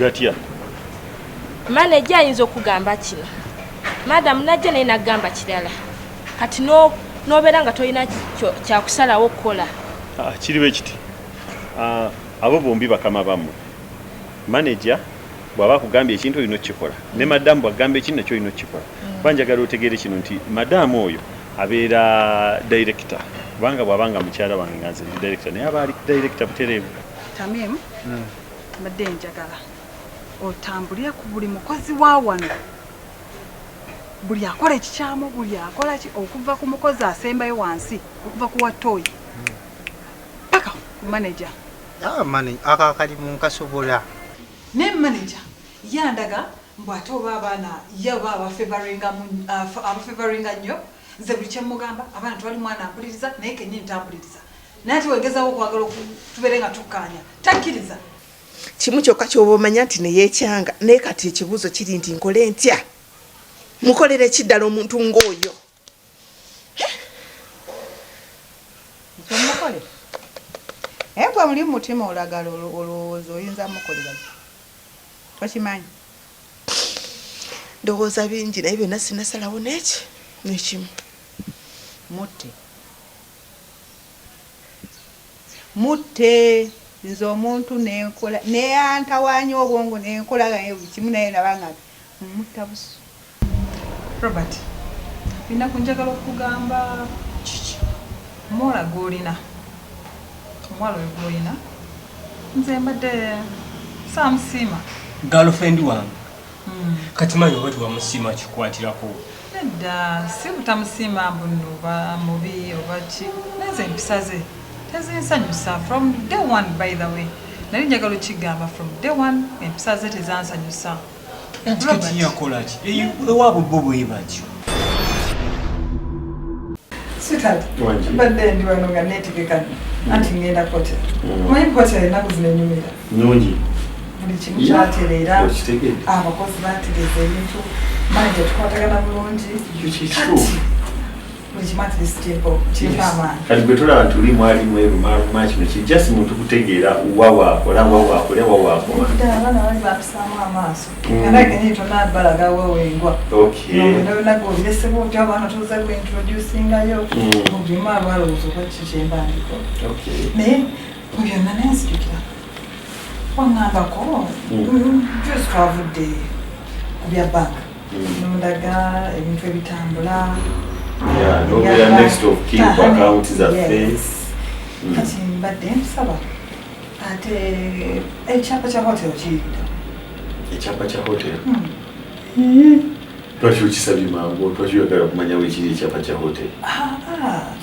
gatya manager ayinza okugamba kino madam najja naye nagamba kirala kati nobeera nga tolina kyakusalawo okukola. Kiriwo ekiti abo bombi bakama bammwe. Manager bw'aba akugambye ekintu olina okukikola ne madamu bw'agamba ekintu nakyo olina okukikola. Banjagala otegeere kino nti madamu oyo abeera director kubanga bw'abanga mukyala wange nga nze ndi director naye aba ali director butereevu. Tamim mbadde njagala otambulire ku buli mukozi wa wano buli akola ekikyamu buli akola okuva ku mukozi asembayo wansi okuva ku watoyi paka ku manager. Akakali mu nkasobola ne manager yandaga mbwate oba abaana yaba abafavoringa nnyo nze buli kyemugamba abaana tewali mwana ampuliriza naye kenyini tampuliriza naye ati wegezawo okwagala tubeere nga tukkaanya takkiriza. Kimu kyokka ky'oba omanya nti neyeekyanga naye kati ekibuuzo kiri nti nkole ntya mukolere kiddala omuntu ng'oyo. Mukole gwe muli mutima olagala olowooza oyinza mukolera ki tokimanyi ndowooza bingi naye byonna sinasalawo nekimu mutte nze omuntu nenkola neyantawaanya obwongo nenkola kimu naye nabanga mutta busu. Robert bina kunjagala okugamba kiki mwola gwolina omwala oyo gwolina nze mbadde saamusiima girlfriend wange kati manyi oba tewamusiima kikwatirako nedda si butamusiima mbunno oba mubi oba ki nenze empisa ze tezinsanyusa from day one. By the way nali njagala okigamba from day one empisa ze tezansanyusa. kati yakola ki ewaabo bo bwe batyo. Sweetheart, mbadde ndi wano nga neetegeka anti ngenda kote manyi kote ennaku zino enyumira nungi buli kimu kyatereera abakozi bategeeza ebintu manager tukwatagana bulungi buli kimu ati kiriko amaanyi. kati gwe tolaba nti oli mwalimu erumaluma kino kijasi muntu kutegeera wawaakola abaana bali batusaamu amaaso anagenyini tonabalaga wewengwa nabenaga obireseba otya abaana tuza kuintroducingayo mubimu abalowooza oba kiki kyembandiko naye mubyonna nenzijukira waŋŋambako jusi twavudde ku bya banka nondaga ebintu ebitambula kati mbadde nsaba ate ekyapa kya hotelo kiyita ekyapa kya hotelo lwaki okisabye mangu lwaki oyagala okumanya weekiri ekyapa kya hotelo?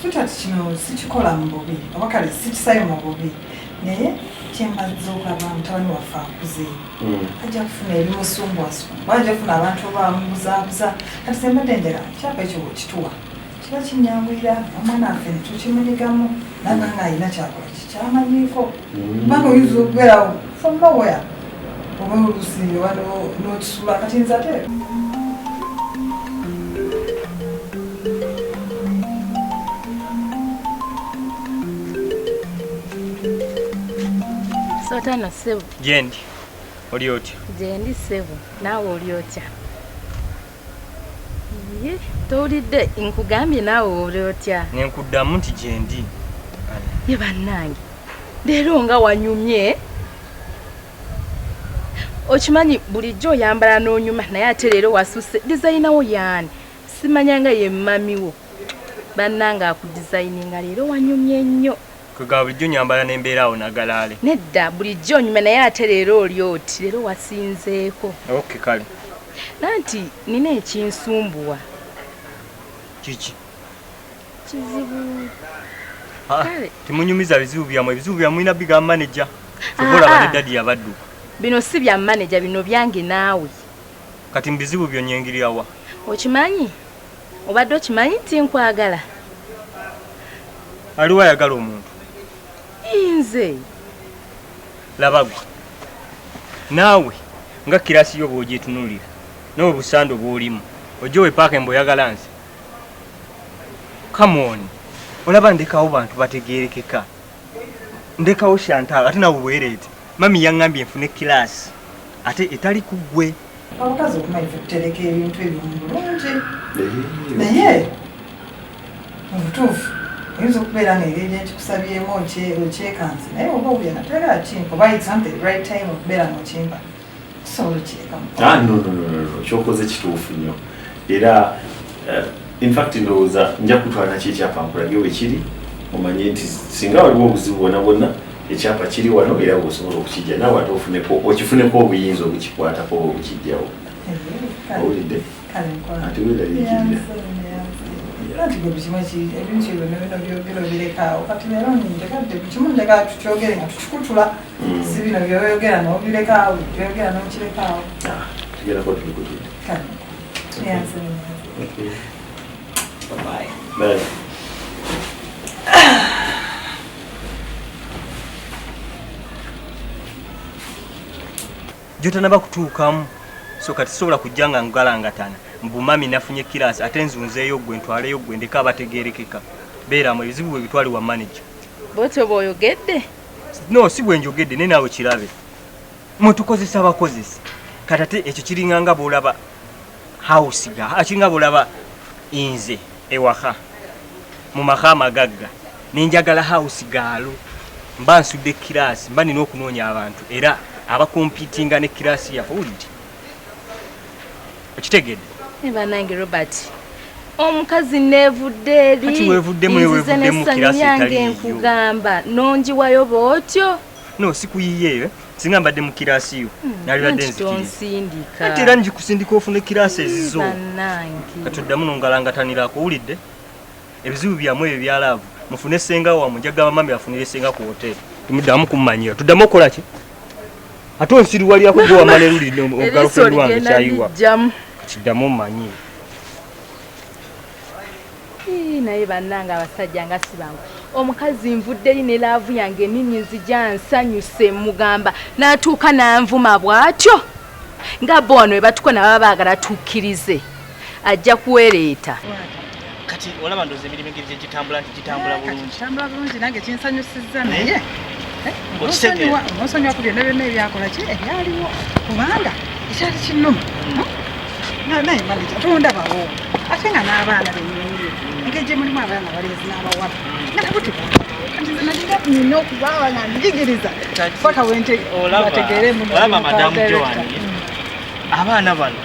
tutati kino sikikola mu bubi oba kale sikisayo mu bubi naye kyembaza okulaba mutabani waffe akuze ajja kufuna ebimusumbuwasumbu ajja kufuna abantu bamubuzaabuza kati sembadde njagala kyapa ekyo bwekituwa kiba kinyanguyira omwana affe netukimunyigamu nanga nga alina kyakola kikyamanyiiko kubanga oyinza okubeerawo from nowhere oba olusi oba n'okisula kati nze ate Sotana sebu. Jendi oli otya? Jendi sebu naawe oli otya? Tolidde nkugambye naawe oli otya? Nenkuddamu nti jendi. Ye bannange leero nga wanyumye okimanyi bulijjo oyambala n'onyuma naye ate leero wasuse dizayinawo yaani simanyanga ye mamiwo bannange akudizayininga leero wanyumye nnyo. Kwega bulijjo nyambala n'embeeraawo nagalaale. Nedda bulijjo onyuma naye ate leero oli oti leero wasinzeeko. Okay kale. Nanti nina ekinsumbuwa. Kiki? Kizibu. Kale. Timunyumiza ebizibu byammwe mulina biga manager. Sobola bane dadi yabaddu. Bino si bya manager bino byange naawe. Kati mbizibu byo nyengirira wa? Okimanyi? Obadde okimanyi nti nkwagala? Aliwa yagala omuntu. Inze. Labagwe. Naawe nga kirasi yo bwogyetunulira. No busando bwolimu. Ojowe paka mbo yagala nze. Come on. Olaba ndekawo bantu bategerekeka. Ndekawo Chantal ate nawe bwerete. Mami yangambye nfune class. ate etali kugwe. abakazi okumanyi ffe tutereka ebintu ebimu bulungi naye mu butuufu oyinza okubeera ng'engeri gyekikusabyemu okyekansi naye oba owulya nategera kimpa oba it's not the right time okubeera ng'okimpa kusobola okirekamu. No, kyokoze kituufu nnyo era in fact ndowooza nja kutwala naki ekyapa nkulage wekiri omanye nti singa waliwo obuzibu bwonna ekyapa kiri wano era bwosobola okukijja naawe ate okifuneko obuyinza obukikwatako oba obukijjawo owulidde ati weeraliikirira anti gwe bukimu ebintu ebyo byogero birekaawo kati leero nintekadde bukimu njagala tukyogere nga tukikutula si bino byoyogera nobirekaawo byoyogera nokirekaawo tugerako tubikutudde Bye. Jotanaba kutuukamu so kati sobola kujja nga ngalangatana mbumami nafunye kirasi ate nzunzeeyo gwe ntwaleyo gwe ndeka abategeerekeka beeramu ebizibu bwe bitwali wa manager. Bwotyo bw'oyogedde? No, si bwe njogedde ne naawe kirabe mutukozesa abakozesa kati ate ekyo kiringanga bw'olaba house kiringa bw'olaba inze ewaka mu maka amagagga nenjagala house gaalo mba nsudde kirasi mba nina okunoonya abantu era abakompitinga ne kirasi yaffe owulidde okitegedde banange Robert omukazi neevudde eri kati weevuddemu eweevuddemu kirasi etaliiyo nkugamba nongiwayo bw'otyo no sikuyiyeeyo singa mbadde mu kirasi yo nalibadde nzikiriza ate era njikusindika ofune kirasi ezizo banange kati oddamu nongalangatanirako owulidde ebizibu byamu ebyo byalaavu mufune senga wammwe njagala bamami bafunire senga ku hoteri tumuddamu kummanyira tuddamu okukola ki ate onsiruwalirako gwe wamala erulire omugalofendi wange kyayiwa kiddamu mmanyire naye bannanga abasajja nga sibangu omukazi nvuddeyo ne laavu yange ennimi nzija nsanyuse mugamba n'atuuka n'anvuma bw'atyo nga bono we batuko nababa baagala tukkirize ajja kuwereeta kati olaba ndoza emirimu engeri gyegitambula nti gitambula bulungi kitambula bulungi nange kinsanyusizza naye onsonyiwa ku byonna byonna ebyakola ki ebyaliwo kubanga ekyali kinnuma naye manaja tondabawo ate nga n'abaana benyingi engeri gye mulimu abaana abalenzi n'abawala nga nabo tebanalina nina okubaawa nga njigiriza paka wentebategeere olaba madamu Joan abaana bano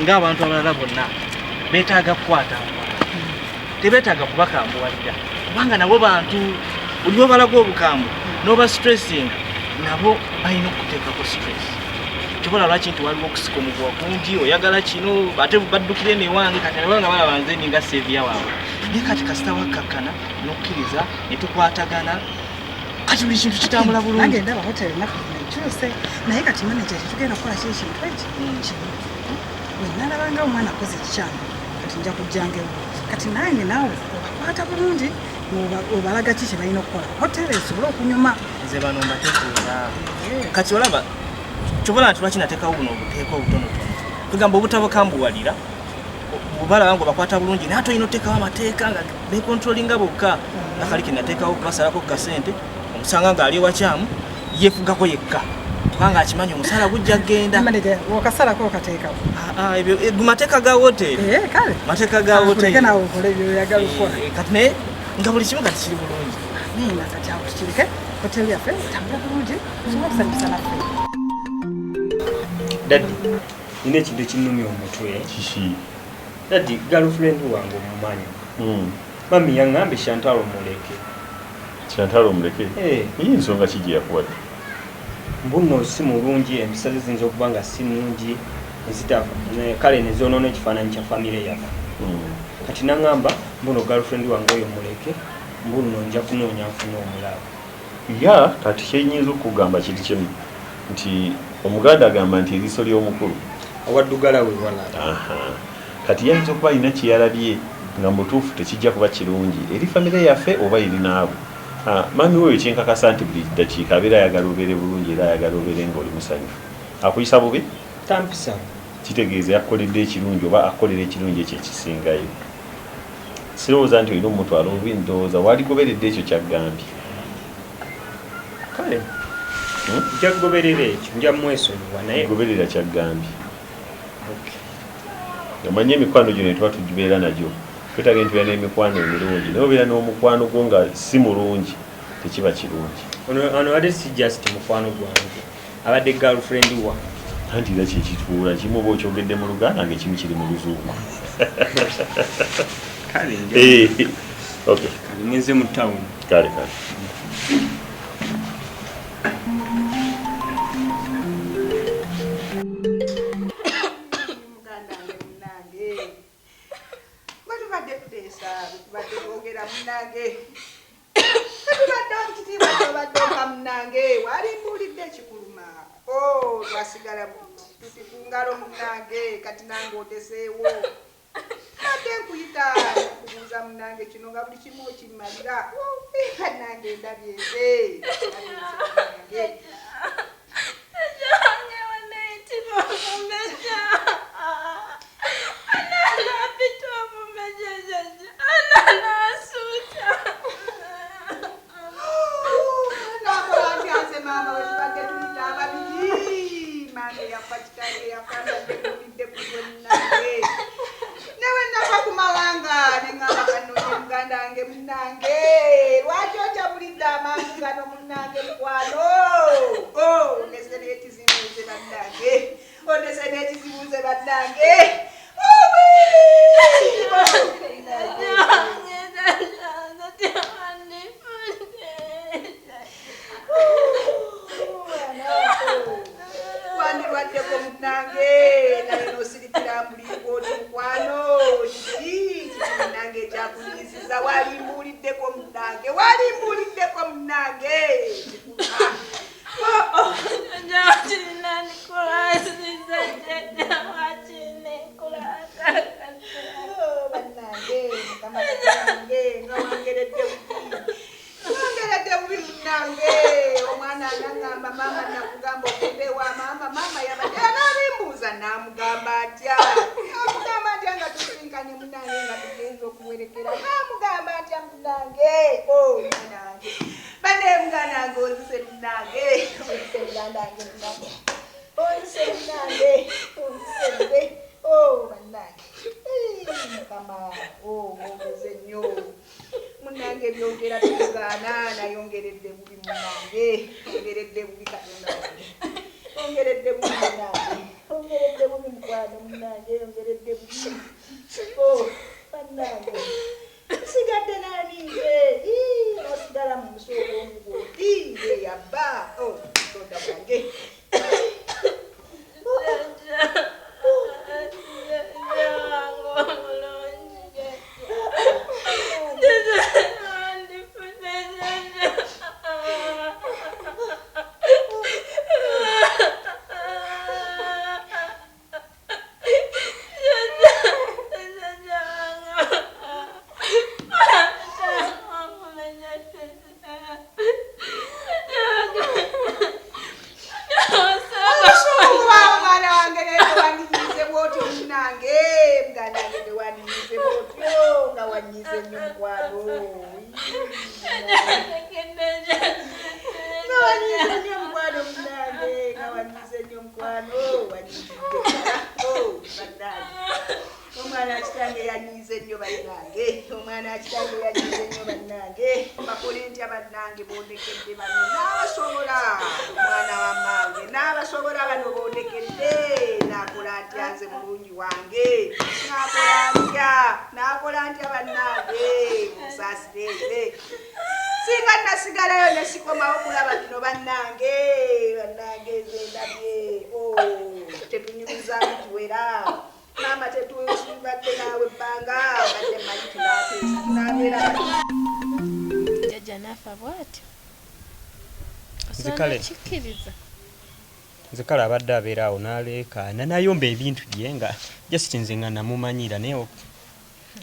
ng'abantu abalala bonna beetaaga kukwata tebeetaaga kubakambuwalira kubanga nabo bantu oli obalaga obukambwe n'oba stressing nabo balina okuteekako stress kikola lwaki nti waliwo okusika omuguwa kungi oyagala kino ate baddukire newange kati nabo nga balaba nze ninga seeviya waabwe naye kati kasita wakkakkana n'okkiriza ne tukwatagana kati buli kintu kitambula bulungi nange ndaba hoteri naku nekyuse naye kati manager tetugenda kukola ki ekintu eki wenalabanga omwana akoze ekikyamu kati nja kujjanga ewo kati nange naawe obakwata bulungi obalaga ki kye balina okukola hoteri esobole okunyuma nze bano mbategeera kati olaba kyobola nti lwaki nateekawo buno obuteeka obutonotono kugamba obutabukambuwalira obalaba nga obakwata bulungi naye ate olina oteekawo amateeka nga bekontrolinga bokka nakali ke nateekawo okubasalako ku kasente omusanga ng'ali ewakyamu yeefugako yekka kubanga akimanyi omusala gujja kgenda okasalako okateekawo mateeka ga hoteri kale mateeka ga hoteri nawe okole byoyagala okukola kati naye nga buli kimu kati kiri bulungi nina kati awo tukireke hoteri yaffe etambula bulungi tusobola okusanyusa naffe daddi nina ekintu ekinnumya omutwe kiki daddi girlfriend wange omumanyi mami yaŋŋambe Chantal omuleke Chantal omuleke iyi nsonga kigi yakuwadde mbuno si mulungi empisa ze ziyinza okuba nga si nnungi kale nezoonoona ekifaananyi kya famire yaffe kati naŋŋamba mbuno girlfriend wange oyo omuleke mbuno nja kunoonya nfuna omulaba kati kyenyinza okugamba kiri kimu nti omuganda agamba nti eriiso ly'omukulu awaddugala we walaba kati yayinza okuba alina kyeyalabye nga mutuufu tekijja kuba kirungi eri famire yaffe oba eri naabo mami weyo kyenkakasa nti buli ddakiika abeera ayagala obeere bulungi era ayagala obeere ng'oli musanyufu akuyisa bubi tampisa kitegeeza yakukoledde ekirungi oba akukolera ekirungi ekyo ekisingayo sirowooza nti olina omutwalo obubi ndowooza waaligoberedde ekyo kyaggambye kale nja kugoberera ekyo nja mwesonyiwa naye goberera kyagambye omanye emikwano gyo netwa tugibeera nagyo twetaga nti beera n'emikwano emirungi naye obeera n'omukwano gwo nga si mulungi tekiba kirungi ono wadde si just mukwano gwange abadde girlfriend wa anti era kyekituula kimu oba okyogedde mu luganda ngaekimu kiri mu luzungu kale okay ngenze mu town kale twasigala tutikungalo munange kati nange oteseewo ate nkuyita kubuuza munange kino nga buli kimu okimmalira nange ndabyeze nzekale abadde abeera awo n'aleekaana nayomba ebintu bye nga jasiti nze nga namumanyira naye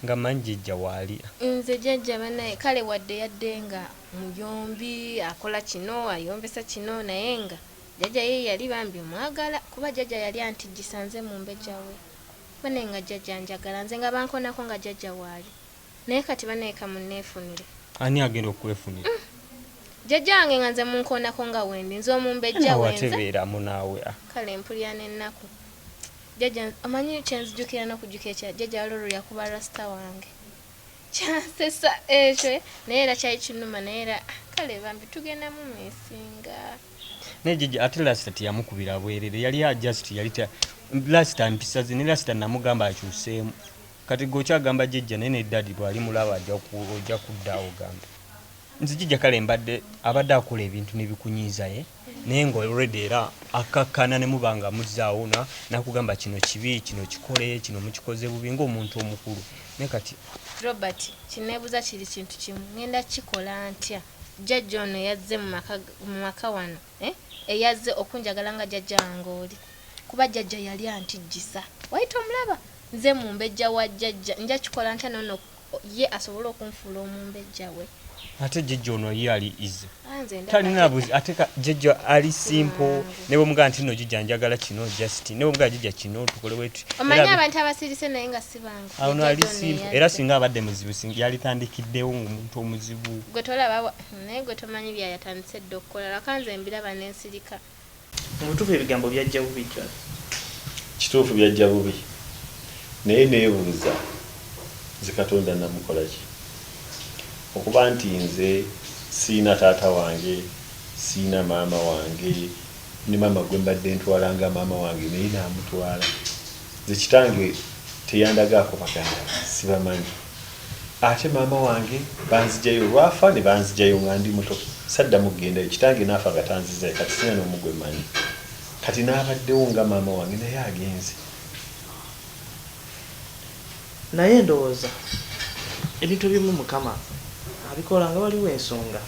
nga manyi jjajja waali nze jjajja banaye kale wadde yadde nga muyombi akola kino ayombesa kino naye nga jjajja ye yali bambi omwagala kuba jjajja yali antijjisanze mu mbejjawe banaye nga jjajja njagala nze nga bankonako nga jjajja waali naye kati banaye kamunneefunire ani agenda okwefunira jajjange nga nze munkoonako nga wendi nze omumbejja wenze watebeera munaawe kale mpulira n'ennaku jajja omanyi kyenzijukira n'okujjuka ekya jajja lolo yakuba rasita wange kyansesa ekyo naye era kyali kinuma naye era kale bambi tugendamu meesinga naye jjajja ate lasita teyamukubira bwerere yali ajust yali lasita mpisa ze ne lasita namugamba akyuseemu kati gwokyagamba jjajja naye neddadi bwali mulaba ojja kuddaawo gamba nze jjajja kale abadde akola ebintu nebikunyiiza ye naye nga already era akakkana ne mubanga muzzaawo nakugamba kino kibi kino kikole kino mukikoze bubi ng'omuntu omukulu naye kati Robert kineebuuza kiri kintu kimu ngenda kikola ntya jjajja ono yazze mu maka wano eyazze okunjagala nga jjajja wange oli kuba jjajja yali antijjisa wayita omulaba nze mumbejja wa jjajja nja kikola ntya nono ye asobole okunfuula omumbejja we ate jjajja ono ye ali ize talina buzi ate jjajja ali simple ne bwemugamba nti no jjajja njagala kino just ne bwemugamba jjajja kino tukole wetu omanyi abantu abasirise naye nga si bangu ono ali simple era singa abadde muzibu yalitandikiddewo ng'omuntu omuzibu gwe tolaba naye gwe tomanyi byayatandise dde okukola lakanze mbiraba n'ensirika mubutuufu ebigambo byajja bubi jjala kituufu byajja bubi naye neebuuza nze Katonda namukola ki okuba nti nze siina taata wange siina maama wange ne maama gwe mbadde ntwalanga maama wange naye naamutwala nze kitange teyandagaako baganda sibamanyi ate maama wange banzijayo lwafa ne banzijayo nga ndi muto saddamu kugendayo kitange naafa nga tanzizayo kati sina n'omugwe manyi kati naabaddewo nga maama wange naye agenze naye ndowooza ebintu bimu mukama abikola nga waliwo ensonga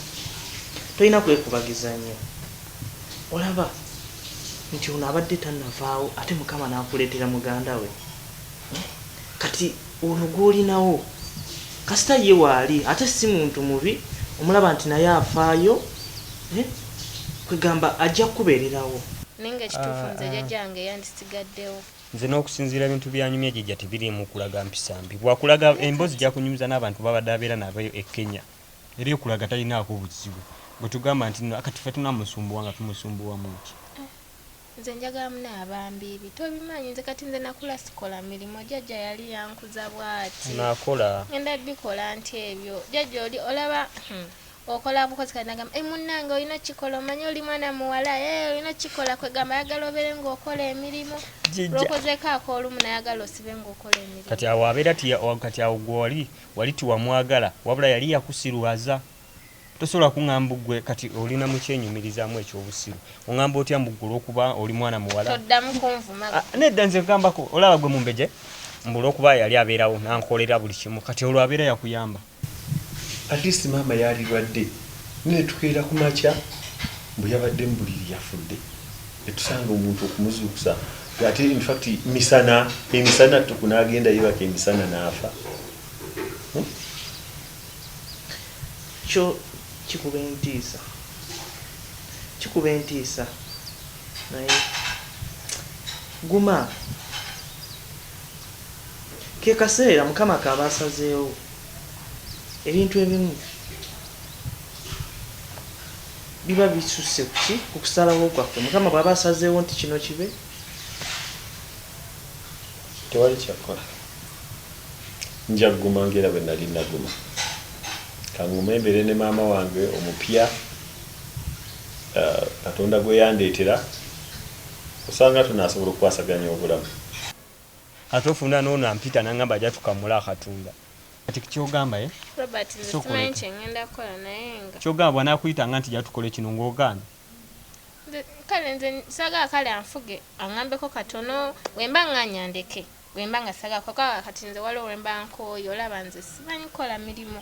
tolina kwekubagiza nnyo olaba nti ono abadde tannavaawo ate mukama n'akuleetera muganda we kati ono gw'olinawo kasita ye waali ate si muntu mubi omulaba nti naye afaayo kwegamba ajja kukubeererawo ninga ekituufu nze jjajjange yandisigaddewo nze n'okusinziira ebintu byanyumya jjajja tebiriimu kulaga mpisa mbi bwakulaga emboozi gyakunyumiza n'abantu babadde abeera nabo e Kenya era okulaga talinaako buzibu bwe tugamba nti kati ffe tunamusumbuwa nga tumusumbuwamu ki nze njagala mune abambiibi tobimanyi nze kati nze nakula sikola mirimu jjajja yali yankuza bw'ati naakola ngenda bikola nti ebyo jjajja oli olaba okola bukozi kati nagamba munnange olina kikola omanyi oli mwana muwala olina kikola kwegamba ayagala obeere ng'okola emirimu lwokozeeko ak'olumu nayagala osibe ng'okola emirimu kati awo abeera kati awo gwe wali tiwamwagala wabula yali yakusirwaza tosobola kuŋŋamba gwe kati olina mu kyenyumirizaamu ekyobusiru oŋŋamba otya mbuggulu olw'okuba oli mwana muwala toddamu kunvuma nedda nze kugambako olaba gwe mumbeje mbu olw'okuba yali abeerawo nankolera buli kimu kati olwo abeera yakuyamba at least maama yalirwadde netukeera ku makya mbu yabadde mu buliri yafudde netusanga omuntu okumuzuukusa ate infact emisana tukunagenda yebaka emisana naafa kyo kikuba entiisa naye guma ke kaseera mukama kaba asazeewo ebintu ebimu biba bisusse kuki okusalawo kwaffe mukama bw'aba asazeewo nti kino kibe tewali kyakola nja kuguma ngera bwe nali naguma kangume mbere ne maama wange omupya Katonda gwe yandeetera osanga tunasobola okukwasaganya obulamu ate ofuna n'ono ampita nangamba ajja tukamula akatunda kati kyogamba Robert simanyi kyengenda kukola naye nga kyogamba bwanaakuyitanga nti jatukole kino ng'ogaana kale nze saagala kale anfuge aŋambeko katono wemba nganyandeke wemba nga saagala kati nze waliwo wemba nkooyo olaba nze simanyi kukola mirimu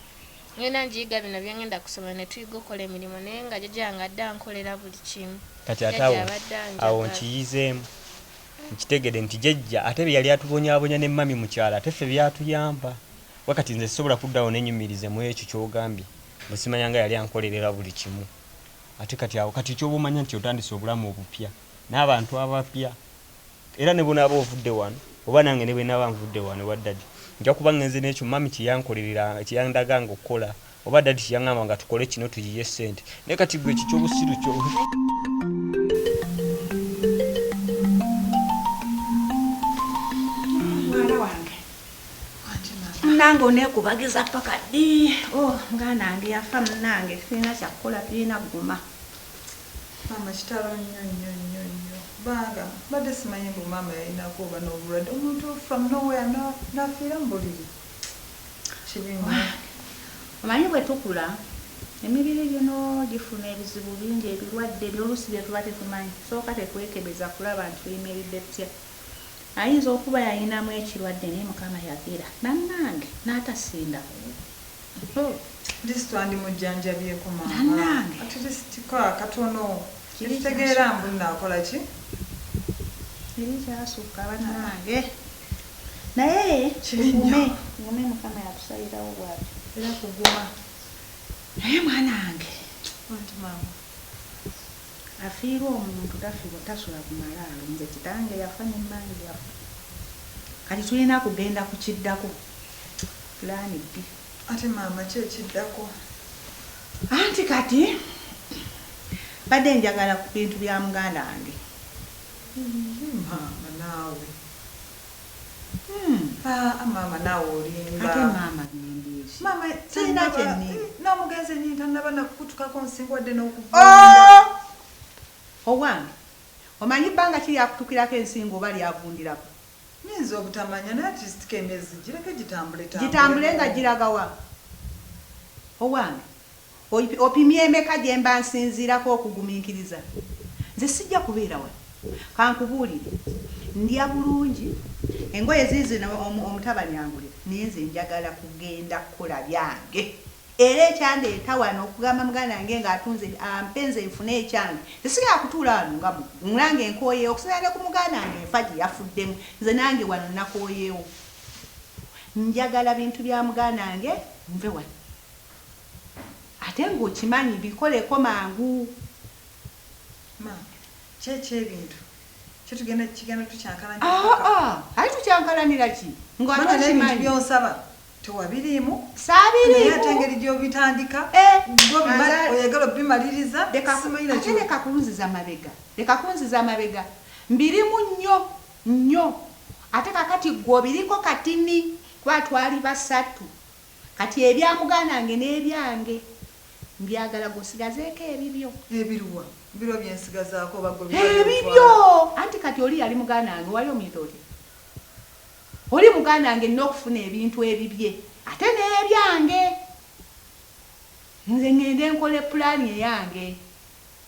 ngenda njiyiga bino byengenda kusoma ne tuyiga okukola emirimu naye nga jjajjange adde ankolera buli kimu kati ate awo nkiyizeemu nkitegede nti jjajja ate bye yali atubonyaabonya ne mami mukyala ate ffe byatuyamba wakati nze sisobola kuddawo nenyumirize mu ekyo kyogambye bwe simanyanga yali ankolerera buli kimu ate kati awo kati kyoba omanya nti otandise obulamu obupya n'abantu abapya era ne bonaaba ovudde wano oba nange ne bwe naaba nvudde wano waddadi nja kuba ngenze n'ekyo mami kyeyankolerera kyeyandaganga okukola oba dadi yangamba nga tukole kino tuyiye ssente naye kati gwe ekyo ky'obusiru kyo mwana wange nange onekubagiza paka ddi nga nange yafa munange sirina kyakukola tulina guma mama kitalo nnyo baga badde simanyi mbu mama yalinako oba n'obulwadde omuntu from nowhere nafiira mu buliri kibinya omanyi bwe tukula emibiri gino gifuna ebizibu bingi ebirwadde byolusi bye tuba tetumanyi sooka tetwekebeza kulaba nti tuyimiridde tutya ayinza okuba yayinamu ekirwadde naye mukama yagira bannange n'atasinda disito andimujjanjabyeko mama at least ko akatono kitegeera mbu naakola ki eri kyasukka bannange naye ngume mukama yatusalirawo bwatyo era kuguma naye mwanange anti mama afiirwa omuntu tasula ku malaalo nze kitange yafa nemmange yafa kati tulina kugenda kukiddako pulaani bbi ate mama kyekiddako anti kati badde njagala ku bintu bya muganda wange mama naawe mama naawe olimba ate mama nembezi mama sirina kyenni n'omugenzi nyi tanaba nakukutukako nsingodde n'okuvunda owange omanyi bbanga kiri akutukirako ensingo oba lyavundirako nyinza obutamanya naye atisitiko emyezi gireke gitambule nga giragawa owange opimye emeka gye mba nsinziirako okugumiikiriza nze sijja kubeera wa kankubuulire ndya bulungi engoye ziizino omutabani angule naye nze njagala kugenda kukola byange era ekyandeeta wano okugamba muganda wange ng'atunze ampenze nfune ekyange tesigala kutuula wano nga mulange nkooyeewo okusinziira ne ku muganda wange enfa gye yafuddemu nze nange wano nakooyeewo njagala bintu bya muganda wange nve wano ate ng'okimanyi bikoleko mangu kyeki ebintu kyetugenda tukyankalanira ali tukyankalanira ki ngaebintu byonsaba tewabiriimu saabiriimu ate engeri gyobitandika oyagala obimaliriza ate leka kunziza mabega mbirimu nnyo ate kakati gwe obiriko katini kuba twali basatu kati ebya muganda wange n'ebyange mbyagala gosigazeeko ebibyo ebirwa biro byensigazaako ebibyo anti kati oli yali muganda wange wali omuyita otya oli muganda wange n'okufuna ebintu ebibye ate n'ebyange nze ngende nkole pulaani eyange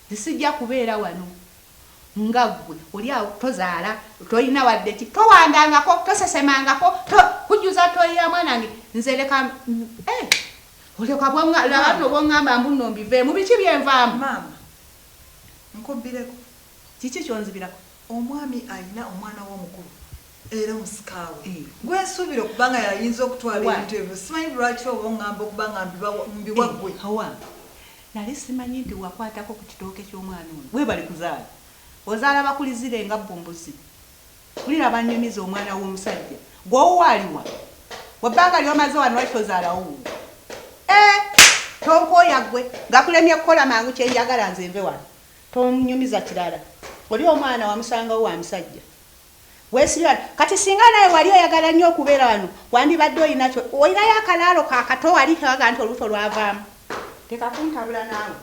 zisijja kubeera wano nga ggwe oli awo tozaala toyina wadde ki towandangako tosesemangako kujjuza toyiya mwana wange nze leka oleka bwano bwoŋŋamba mbu nno mbiveemu biki byenvaamu maama nkubbireko kiki kyonzibirako omwami alina omwana w'omukulu era omusikaawe gwensuubira okubanga yayinza okutwala ebintu ebyo simanyi lwaki oba oŋŋamba okubanga mbiwaggwe nali simanyi nti wakwatako ku kitooke ky'omwana ono webali kuzaala ozaala bakulizire nga bbumbuzi kulira banyumiza omwana w'omusajja gw'owuwaaliwa webbanga lyomaze wano lwaki tozaalawo tonkooya ggwe ngakulemye kukola mangu kyenjagala nze nve wano tonyumiza kirala oli omwana wamusangawo wa musajja weesibya kati singa naye wali oyagala nnyo okubeera wano wandibadde olinakyo olinayo akalaalo kakato wali kaga nti oluto lwavaamu tekakuntabula naawe